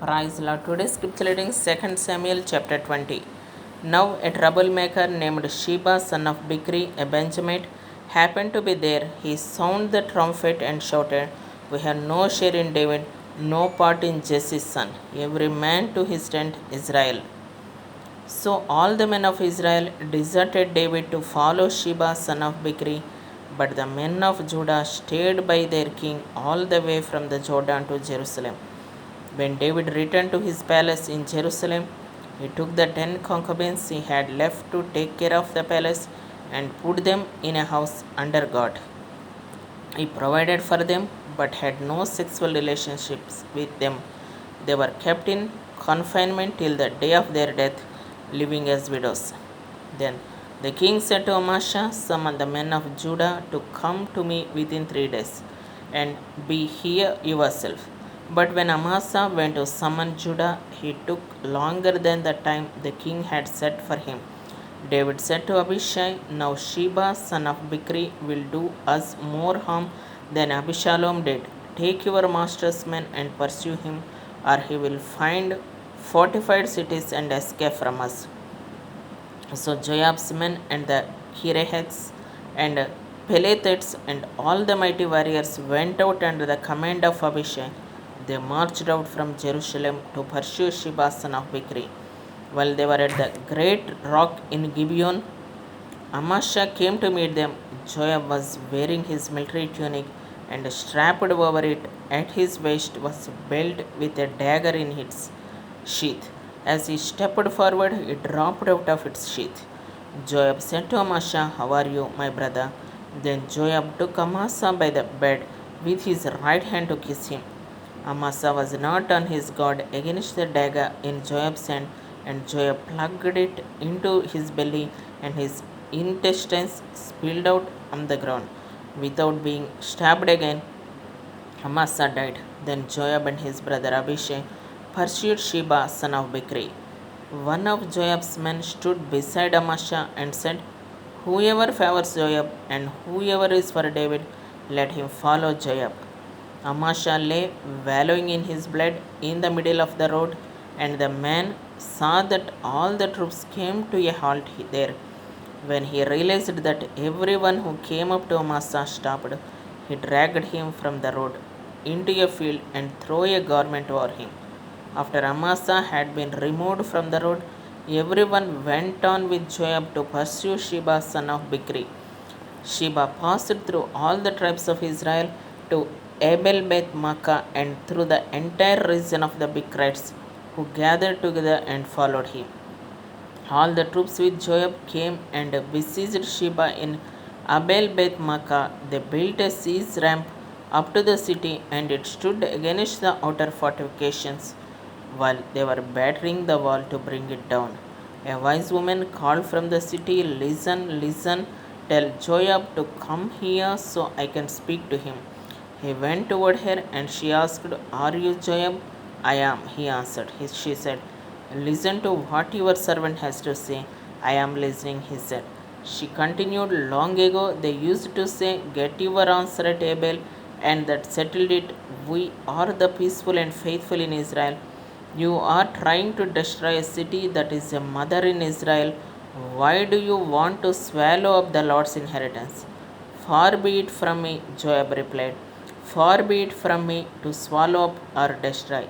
Praise Lord. Today's scripture reading 2 Samuel chapter 20. Now a troublemaker named Sheba son of Bichri, a Benjamite, happened to be there. He sounded the trumpet and shouted, "We have no share in David, no part in Jesse's son. Every man to his tent, Israel." So all the men of Israel deserted David to follow Sheba son of Bichri, but the men of Judah stayed by their king all the way from the Jordan to Jerusalem. When David returned to his palace in Jerusalem, he took the 10 concubines he had left to take care of the palace and put them in a house under God. He provided for them but had no sexual relationships with them. They were kept in confinement till the day of their death, living as widows. Then the king said to Amasa, "Summon the men of Judah to come to me within 3 days, and be here yourself." But when Amasa went to summon Judah, he took longer than the time the king had set for him. David said to Abishai, "Now Sheba son of Bichri will do us more harm than Absalom did. Take your master's men and pursue him, or he will find fortified cities and escape from us." So Joab's men and the Kirehets and Pelethites and all the mighty warriors went out under the command of Abishai. They marched out from Jerusalem to pursue Sheba son of Bichri. While they were at the great rock in Gibeon, Amasa came to meet them. Joab was wearing his military tunic, and strapped over it at his waist was a belt with a dagger in its sheath. As he stepped forward, it dropped out of its sheath. Joab said to Amasa, "How are you, my brother?" Then Joab took Amasa by the bed with his right hand to kiss him. Amasa was not on his guard against the dagger in Joab's hand, and Joab plugged it into his belly, and his intestines spilled out on the ground. Without being stabbed again, Amasa died. Then Joab and his brother Abishai pursued Sheba son of Bichri. One of Joab's men stood beside Amasa and said, "Whoever favors Joab and whoever is for David, let him follow Joab." Amasa lay wallowing in his blood in the middle of the road, and the man saw that all the troops came to a halt there. When he realized that everyone who came up to Amasa stopped, he dragged him from the road into a field and threw a garment over him. After Amasa had been removed from the road, everyone went on with Joab to pursue Sheba son of Bichri. Sheba passed through all the tribes of Israel to Abel Beth Makkah and through the entire region of the Bichrites, who gathered together and followed him. All the troops with Joab came and besieged Sheba in Abel Beth Makkah. They built a siege ramp up to the city, and it stood against the outer fortifications while they were battering the wall to bring it down. A wise woman called from the city, "Listen, listen, tell Joab to come here so I can speak to him." He went toward her, and she asked, "Are you Joab?" "I am," he answered. She said, "Listen to what your servant has to say." "I am listening," he said. She continued, "Long ago they used to say, 'Get your answer at Abel,' and that settled it. We are the peaceful and faithful in Israel. You are trying to destroy a city that is a mother in Israel. Why do you want to swallow up the Lord's inheritance?" "Far be it from me," Joab replied. "Far be it from me to swallow up or destroy.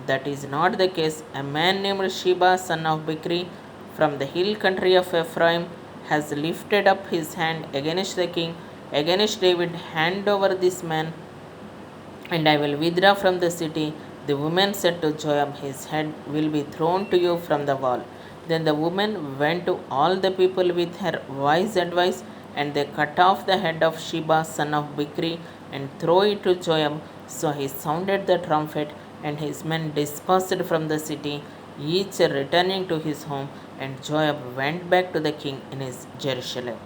That is not the case. A man named Sheba son of Bichri from the hill country of Ephraim has lifted up his hand against the king, against David. Hand over this man, and I will withdraw from the city." The woman said to Joab, "His head will be thrown to you from the wall." Then the woman went to all the people with her wise advice, and they cut off the head of Sheba son of Bichri and threw it to Joab. So he sounded the trumpet, and his men dispersed from the city, each returning to his home, and Joab went back to the king in his Jerusalem.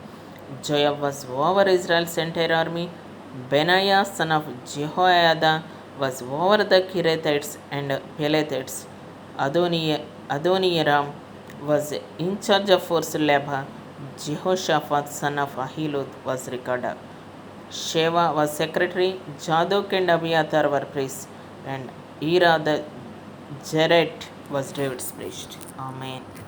Joab was over Israel's entire army. Benaiah son of Jehoiada was over the Kirethites and Pelethites. Adoniram was in charge of force Labha. Jehoshaphat son of Ahilud was recorder. Sheva was secretary. Zadok and Abiathar were priests, and Ira the Jared was David's priest. Amen.